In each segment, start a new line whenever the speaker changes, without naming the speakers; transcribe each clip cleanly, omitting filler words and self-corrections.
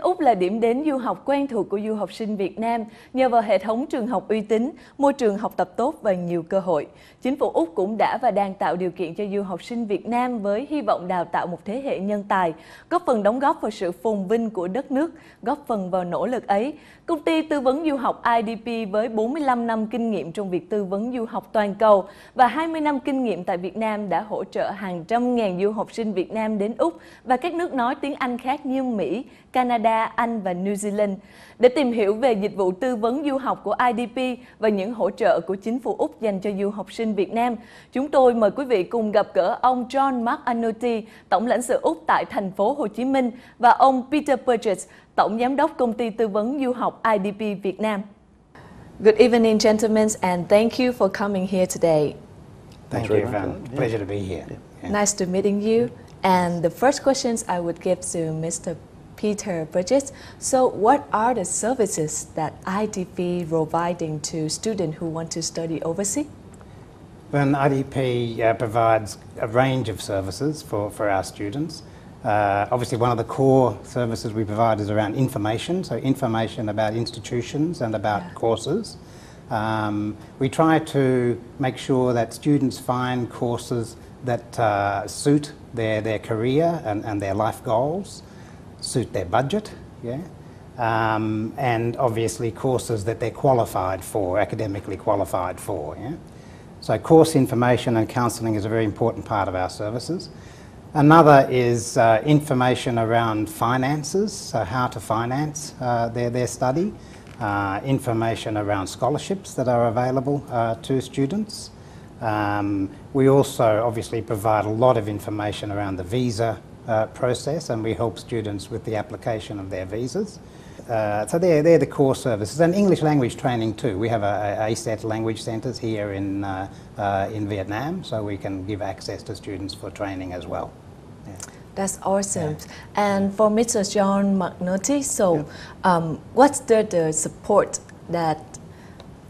Úc là điểm đến du học quen thuộc của du học sinh Việt Nam nhờ vào hệ thống trường học uy tín, môi trường học tập tốt và nhiều cơ hội. Chính phủ Úc cũng đã và đang tạo điều kiện cho du học sinh Việt Nam với hy vọng đào tạo một thế hệ nhân tài, góp phần đóng góp vào sự phồn vinh của đất nước, góp phần vào nỗ lực ấy. Công ty tư vấn du học IDP với 45 năm kinh nghiệm trong việc tư vấn du học toàn cầu và 20 năm kinh nghiệm tại Việt Nam đã hỗ trợ hàng trăm ngàn du học sinh Việt Nam đến Úc và các nước nói tiếng Anh khác như Mỹ, Canada, Anh và New Zealand. Để tìm hiểu về dịch vụ tư vấn du học của IDP và những hỗ trợ của chính phủ Úc dành cho du học sinh Việt Nam, chúng tôi mời quý vị cùng gặp gỡ ông John McAnulty, Tổng lãnh sự Úc tại thành phố Hồ Chí Minh và ông Peter Burgess, Tổng giám đốc công ty tư vấn du học IDP Việt Nam. Good evening, gentlemen, and thank you for coming here today.
Thank you. Pleasure to be here.
Nice to meeting you. And the first questions I would give to Mr. Peter Burgess. So, what are the services that IDP providing to students who want to study overseas?
Well, IDP provides a range of services for our students. Obviously, one of the core services we provide is around information, so information about institutions and about courses. We try to make sure that students find courses that suit their career and their life goals, suit their budget, and obviously courses that they're qualified for, academically qualified for. So course information and counselling is a very important part of our services. Another is information around finances, so how to finance their study, information around scholarships that are available to students. We also obviously provide a lot of information around the visa process, and we help students with the application of their visas. So they're the core services, and English language training too. We have ASET language centres here in Vietnam, so we can give access to students for training as well.
That's awesome. And for Mr. John McNulty, so what's the support that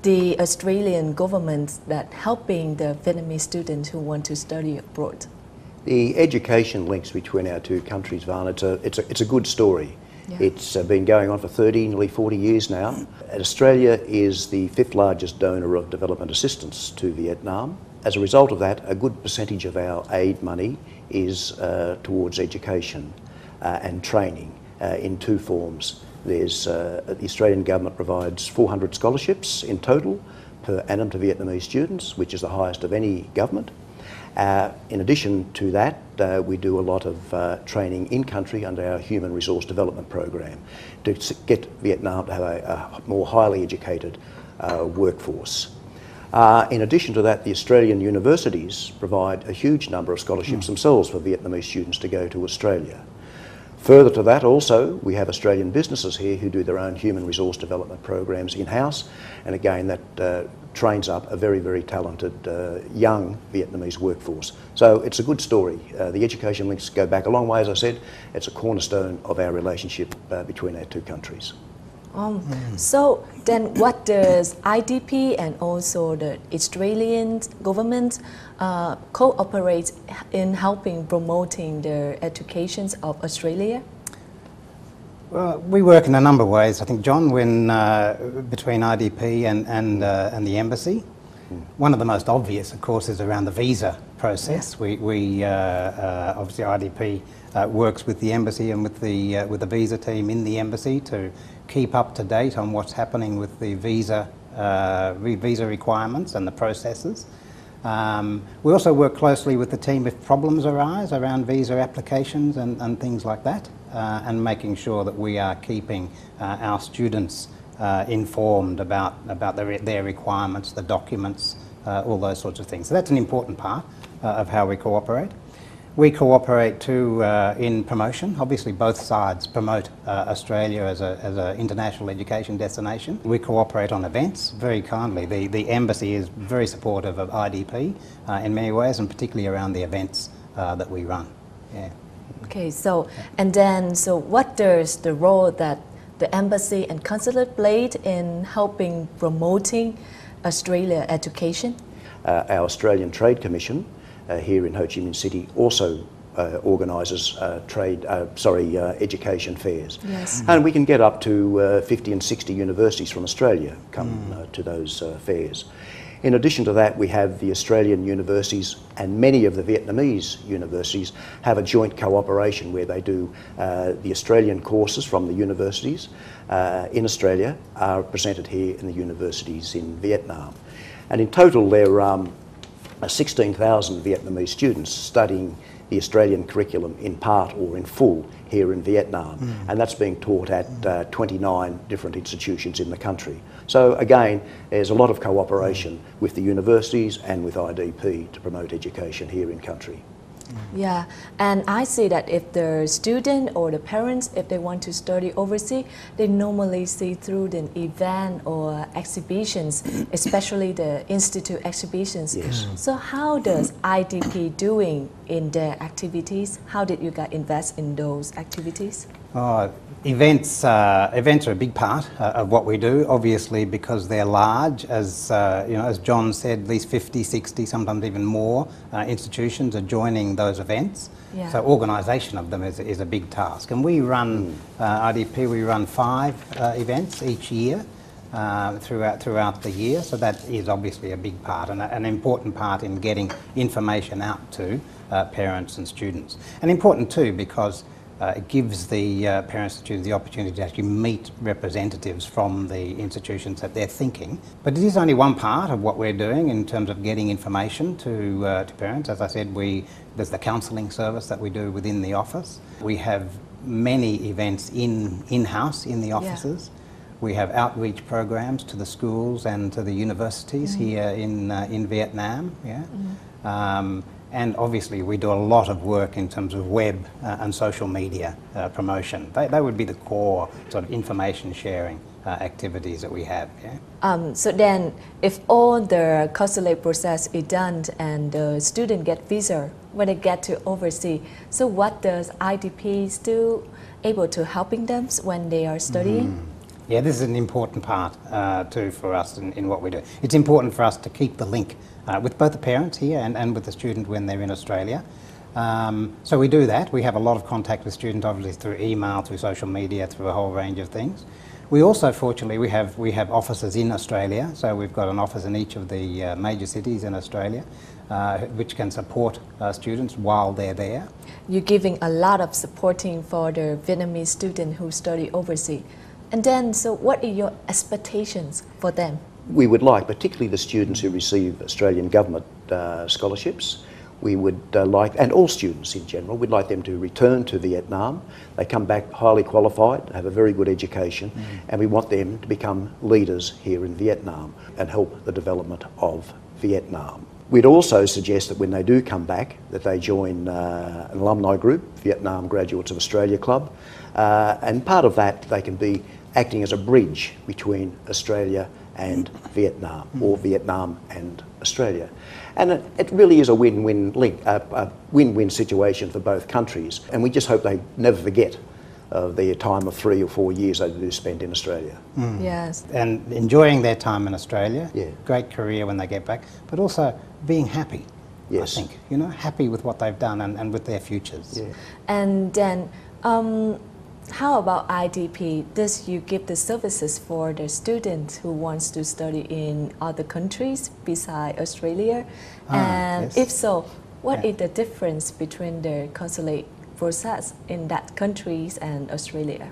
the Australian government that helping the Vietnamese students who want to study abroad?
The education links between our two countries, Van, it's a good story. It's been going on for 30, nearly 40 years now. Australia is the 5th largest donor of development assistance to Vietnam. As a result of that, a good percentage of our aid money is towards education and training in two forms. There's the Australian government provides 400 scholarships in total per annum to Vietnamese students, which is the highest of any government. In addition to that, we do a lot of training in country under our Human Resource Development Program to get Vietnam to have a more highly educated workforce. In addition to that, the Australian universities provide a huge number of scholarships themselves for Vietnamese students to go to Australia. Further to that also, we have Australian businesses here who do their own human resource development programs in-house, and again that trains up a very, very talented young Vietnamese workforce. So it's a good story. The education links go back a long way, as I said. It's a cornerstone of our relationship between our two countries.
So then what does IDP and also the Australian government cooperate in helping promoting the educations of Australia?
Well, we work in a number of ways, I think, John, between IDP and the embassy. One of the most obvious, of course, is around the visa process. We obviously IDP works with the embassy and with the visa team in the embassy to keep up to date on what's happening with the visa requirements and the processes. We also work closely with the team if problems arise around visa applications and things like that, and making sure that we are keeping our students informed about their requirements, the documents, all those sorts of things. So that's an important part of how we cooperate. We cooperate too in promotion. Obviously, both sides promote Australia as an international education destination. We cooperate on events very kindly. The embassy is very supportive of IDP in many ways, and particularly around the events that we run.
Okay, so what does the role that the embassy and consulate played in helping promoting Australia education?
Our Australian Trade Commission here in Ho Chi Minh City also organises education fairs.
Yes.
And we can get up to 50 and 60 universities from Australia come to those fairs. In addition to that, we have the Australian universities, and many of the Vietnamese universities have a joint cooperation where they do the Australian courses from the universities in Australia are presented here in the universities in Vietnam. And in total there are 16,000 Vietnamese students studying the Australian curriculum in part or in full here in Vietnam, and that's being taught at 29 different institutions in the country. So again, there's a lot of cooperation with the universities and with IDP to promote education here in country.
Yeah, and I see that if the student or the parents, if they want to study overseas, they normally see through the event or exhibitions, especially the institute exhibitions.
Yes.
So how does IDP doing in their activities? How did you guys invest in those activities?
Events are a big part of what we do, obviously because they're large. As as John said, at least 50, 60, sometimes even more institutions are joining those events.
Yeah.
So organisation of them is a big task. And we run, IDP, we run 5 events each year throughout the year. So that is obviously a big part and an important part in getting information out to parents and students. And important too because it gives the parents and students the opportunity to actually meet representatives from the institutions that they're thinking. But it is only one part of what we're doing in terms of getting information to parents. As I said, there's the counselling service that we do within the office. We have many events in-house in the offices. Yeah. We have outreach programs to the schools and to the universities here in Vietnam. Yeah. And obviously we do a lot of work in terms of web and social media promotion. They would be the core sort of information sharing activities that we have. Yeah?
So then, if all the consulate process is done and the student get visa when they get to overseas, so what does IDP still able to helping them when they are studying?
Yeah, this is an important part too for us in what we do. It's important for us to keep the link with both the parents here and with the student when they're in Australia. So we do that. We have a lot of contact with students, obviously through email, through social media, through a whole range of things. We also, fortunately, we have offices in Australia. So we've got an office in each of the major cities in Australia, which can support students while they're there.
You're giving a lot of supporting for the Vietnamese student who study overseas. And then, so what are your expectations for them?
We would like, particularly the students who receive Australian government scholarships, we would like, and all students in general, we'd like them to return to Vietnam. They come back highly qualified, have a very good education, and we want them to become leaders here in Vietnam and help the development of Vietnam. We'd also suggest that when they do come back, that they join an alumni group, Vietnam Graduates of Australia Club, and part of that they can be acting as a bridge between Australia and Vietnam, or Vietnam and Australia. And it really is a win-win link, a win-win situation for both countries, and we just hope they never forget their time of 3 or 4 years they do spend in Australia.
Yes.
And enjoying their time in Australia,
Yeah.
great career when they get back, but also being happy,
Yes.
I think, happy with what they've done and with their futures.
Yeah.
And then, how about IDP? Does you give the services for the students who wants to study in other countries besides Australia? And
yes.
if so, what is the difference between the consulate process in that countries and Australia?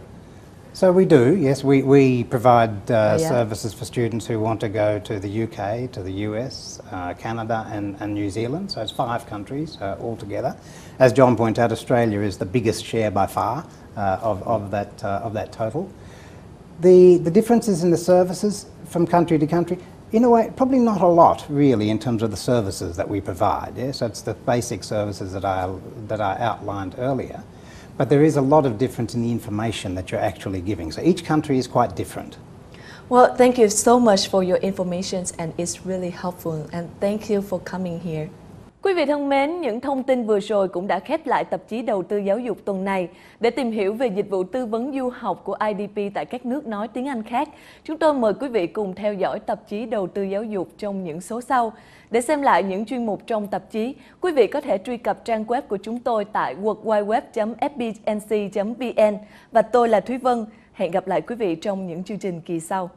So we do, yes. We provide services for students who want to go to the UK, to the US, Canada and New Zealand. So it's 5 countries altogether. As John pointed out, Australia is the biggest share by far of that total. The differences in the services from country to country, in a way, probably not a lot really in terms of the services that we provide. Yeah? So it's the basic services that I outlined earlier. But there is a lot of difference in the information that you're actually giving. So each country is quite different.
Well, thank you so much for your information, and it's really helpful. And thank you for coming here. Quý vị thân mến, những thông tin vừa rồi cũng đã khép lại tạp chí Đầu tư giáo dục tuần này. Để tìm hiểu về dịch vụ tư vấn du học của IDP tại các nước nói tiếng Anh khác, chúng tôi mời quý vị cùng theo dõi tạp chí Đầu tư giáo dục trong những số sau. Để xem lại những chuyên mục trong tạp chí, quý vị có thể truy cập trang web của chúng tôi tại worldwideweb.fbnc.vn. Và tôi là Thúy Vân. Hẹn gặp lại quý vị trong những chương trình kỳ sau.